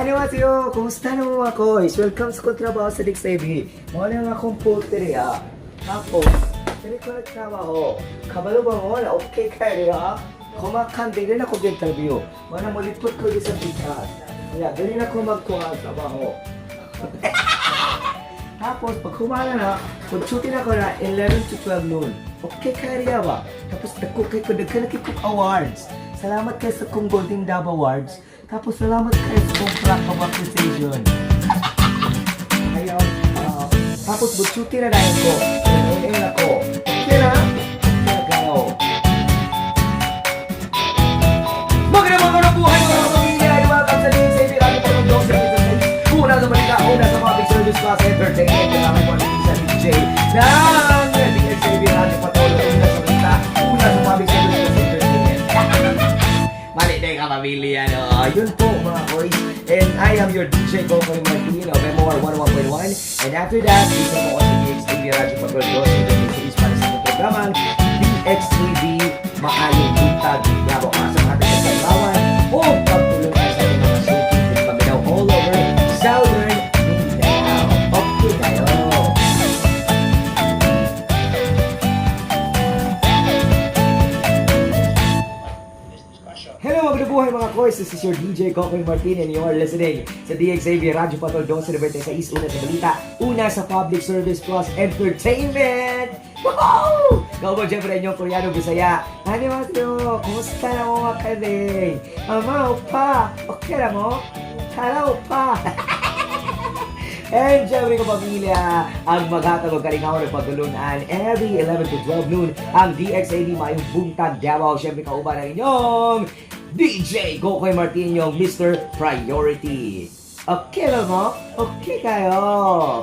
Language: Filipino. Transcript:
안녕하세요. Kumusta naman ako? Welcome sa kontrabaho sa DXAB. Mga nang akong porterya. Tapos, hindi ko nagtrabaho. Kabalo ba mo na okay kayo? Kumakandi rin ako interview. Mga mulipot ko din sa bitas. Kaya, ganyan ako magkuha ang trabaho. Tapos, pag kumana na, kung-shooting ako na 11 to 12 noon. Okay kaya ba? Tapos, nagkakikuk awards. Salamat kayo sa kong Golden Dove Awards. Tapos, salamat kayo sa kong Crack of Appreciation. Ayaw, tapos, mag-shooting na dahil ko. Ayun ako. Okay na? Okay na kayo. Magandang buhay mga pamilya! Welcome sa DXAB Radio Patundong sa Pilipinas. Una sa balita, una sa public service class entertainment. Kailangan mo natin sa DJ ng DXAB Radio Patundong. Una sa balita, una sa public service class entertainment. Mali tayo ka pamilya, no? Yun po mga boys. And I am your DJ Kokoy Martin of MOR 101.1. And after that, dito po ako sa DXAB Radio Patundong. Ito is para sa mga programang DXAB Maayong Buntag. Yabo ka sa ating kasalawan o pagtulungan sa mga showcases pagdaw all over Southern Mindanao. Okay tayo. Hello mga buhay mga koys, this is your DJ Kokoy Martin and you are listening sa DXAB Radio Patundong sa 96 una sa balita, una sa public service plus entertainment. Woohoo! Gawag siyempre inyong Koreano Bisaya. Annyeonghaseyo! Kumusta na mo mga kaling? Ama, opa! Okay na mo? Tara, opa! And siyempre ko pamilya, ang maghatag o kalingaw ng pagdulunan every 11 to 12 noon ang DXAB Mayong Buntag Davao. Siyempre kauban ng inyong DJ Kokoy Martin, yung Mr. Priority. Okay lang mo? Okay kayo?